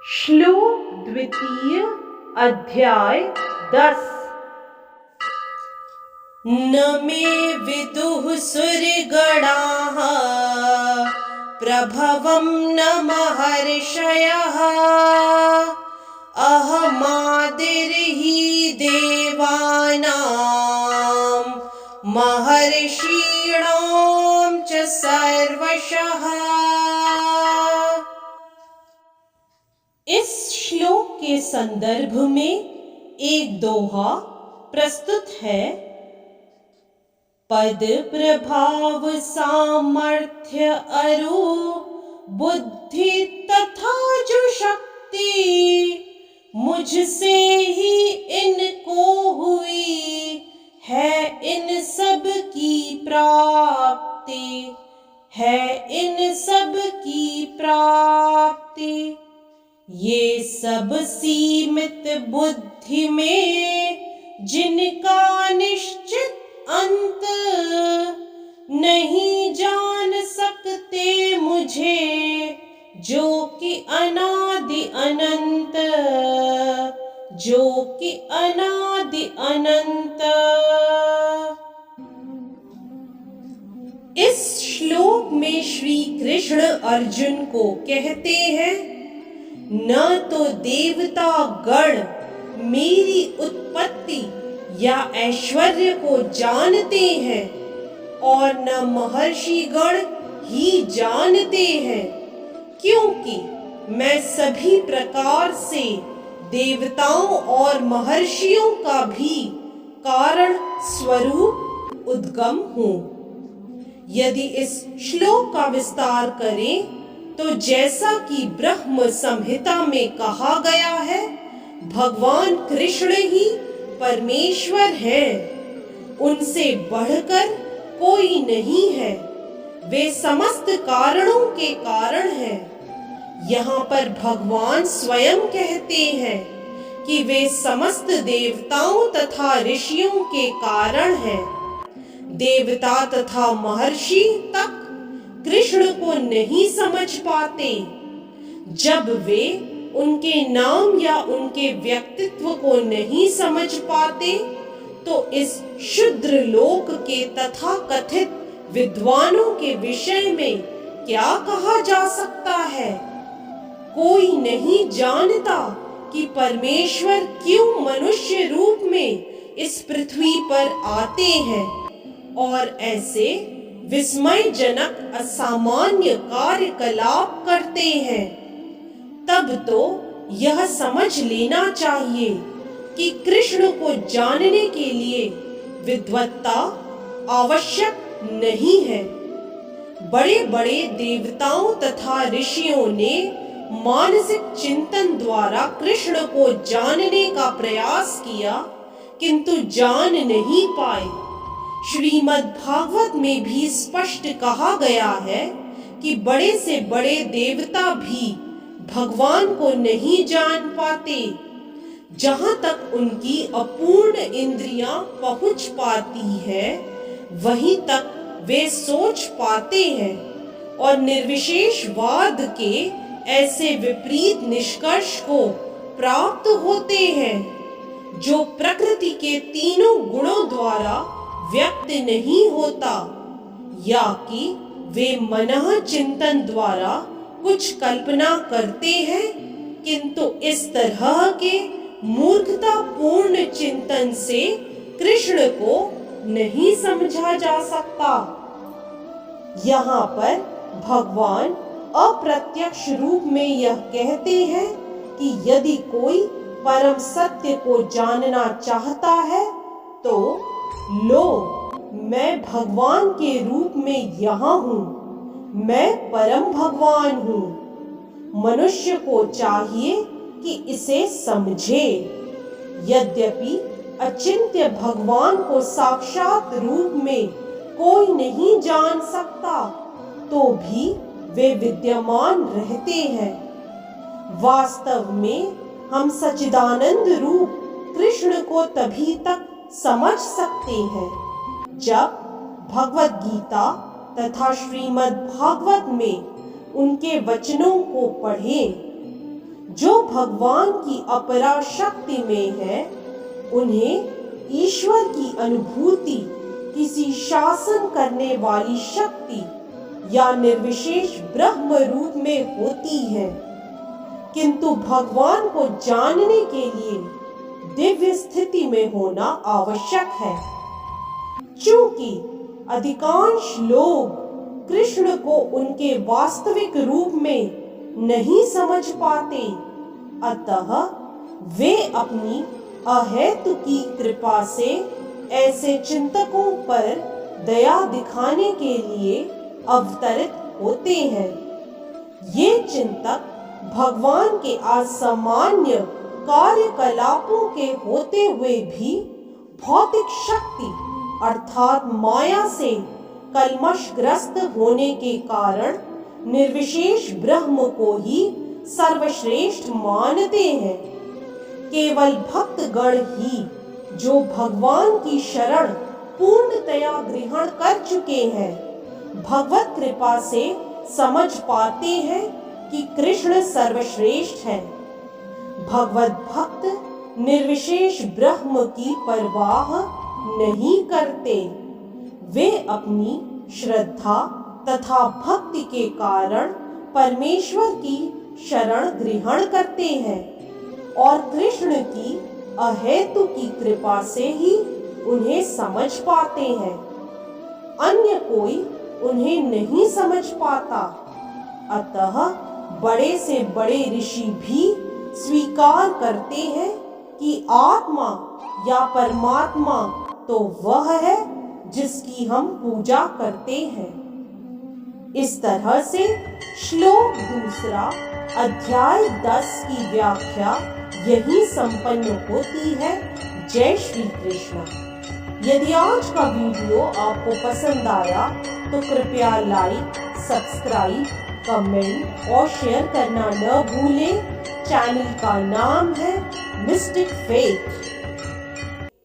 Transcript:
श्लोक द्वितीय अध्याय 10। न मे विदुः सुरगणाः प्रभवं न महर्षयः अहमादिर्हि देवानां महर्षीणां च सर्वशः। इस श्लोक के संदर्भ में एक दोहा प्रस्तुत है। पद प्रभाव सामर्थ्य अरु बुद्धि तथा जो शक्ति मुझसे ही इनको हुई है इन सब की प्राप्ति, है इन सब की प्राप्ति। ये सब सीमित बुद्धि में जिनका निश्चित अंत नहीं जान सकते मुझे जो कि अनादि अनंत, जो कि अनादि अनंत। इस श्लोक में श्री कृष्ण अर्जुन को कहते हैं, न तो देवता गण मेरी उत्पत्ति या ऐश्वर्य को जानते हैं और न महर्षि गण ही जानते हैं, क्योंकि मैं सभी प्रकार से देवताओं और महर्षियों का भी कारण स्वरूप उद्गम हूँ। यदि इस श्लोक का विस्तार करें तो जैसा कि ब्रह्म संहिता में कहा गया है, भगवान कृष्ण ही परमेश्वर हैं, उनसे बढ़कर कोई नहीं है, वे समस्त कारणों के कारण हैं। यहाँ पर भगवान स्वयं कहते हैं कि वे समस्त देवताओं तथा ऋषियों के कारण हैं। देवता तथा महर्षि तक कृष्ण को नहीं समझ पाते। जब वे उनके नाम या उनके व्यक्तित्व को नहीं समझ पाते तो इस शूद्र लोक के तथा कथित विद्वानों के विषय में क्या कहा जा सकता है। कोई नहीं जानता कि परमेश्वर क्यों मनुष्य रूप में इस पृथ्वी पर आते हैं और ऐसे विस्मयजनक असामान्य कार्यकलाप करते हैं। तब तो यह समझ लेना चाहिए कि कृष्ण को जानने के लिए विद्वत्ता आवश्यक नहीं है। बड़े बड़े देवताओं तथा ऋषियों ने मानसिक चिंतन द्वारा कृष्ण को जानने का प्रयास किया, किंतु जान नहीं पाए। श्रीमद् भागवत में भी स्पष्ट कहा गया है कि बड़े से बड़े देवता भी भगवान को नहीं जान पाते। जहाँ तक उनकी अपूर्ण इंद्रियां पहुँच पाती है, वहीं तक वे सोच पाते हैं और निर्विशेषवाद के ऐसे विपरीत निष्कर्ष को प्राप्त होते हैं जो प्रकृति के तीनों गुणों द्वारा व्यक्त नहीं होता, या कि वे मनः चिंतन द्वारा कुछ कल्पना करते हैं, किंतु इस तरह के मूर्खतापूर्ण चिंतन से कृष्ण को नहीं समझा जा सकता। यहाँ पर भगवान अप्रत्यक्ष रूप में यह कहते हैं कि यदि कोई परम सत्य को जानना चाहता है तो लो, मैं भगवान के रूप में यहाँ हूँ, मैं परम भगवान हूँ। मनुष्य को चाहिए कि इसे समझे। यद्यपि अचिंत्य भगवान को साक्षात रूप में कोई नहीं जान सकता, तो भी वे विद्यमान रहते हैं। वास्तव में हम सच्चिदानंद रूप कृष्ण को तभी तक समझ सकते हैं जब भगवद गीता तथा श्रीमद् भागवत में उनके वचनों को पढ़ें। जो भगवान की अपरा शक्ति में है, उन्हें ईश्वर की अनुभूति किसी शासन करने वाली शक्ति या निर्विशेष ब्रह्म रूप में होती है। किंतु भगवान को जानने के लिए दिव्य स्थिति में होना आवश्यक है। चूंकि अधिकांश लोग कृष्ण को उनके वास्तविक रूप में नहीं समझ पाते, अतः वे अपनी अहेतुकी कृपा से ऐसे चिंतकों पर दया दिखाने के लिए अवतरित होते हैं। ये चिंतक भगवान के असामान्य कार्यकलापों के होते हुए भी भौतिक शक्ति अर्थात माया से कलमशग्रस्त होने के कारण निर्विशेष ब्रह्म को ही सर्वश्रेष्ठ मानते हैं। केवल भक्तगण ही जो भगवान की शरण पूर्णतया ग्रहण कर चुके हैं, भगवत कृपा से समझ पाते हैं कि कृष्ण सर्वश्रेष्ठ है। भगवत भक्त निर्विशेष ब्रह्म की परवाह नहीं करते। वे अपनी श्रद्धा तथा भक्ति के कारण परमेश्वर की शरण ग्रहण करते हैं और कृष्ण की अहेतुकी कृपा से ही उन्हें समझ पाते हैं। अन्य कोई उन्हें नहीं समझ पाता। अतः बड़े से बड़े ऋषि भी स्वीकार करते हैं कि आत्मा या परमात्मा तो वह है जिसकी हम पूजा करते हैं। इस तरह से श्लोक 2 अध्याय 10 की व्याख्या यही संपन्न होती है। जय श्री कृष्ण। यदि आज का वीडियो आपको पसंद आया तो कृपया लाइक, सब्सक्राइब, कमेंट और शेयर करना न भूलें। चैनल का नाम है मिस्टिक फेथ।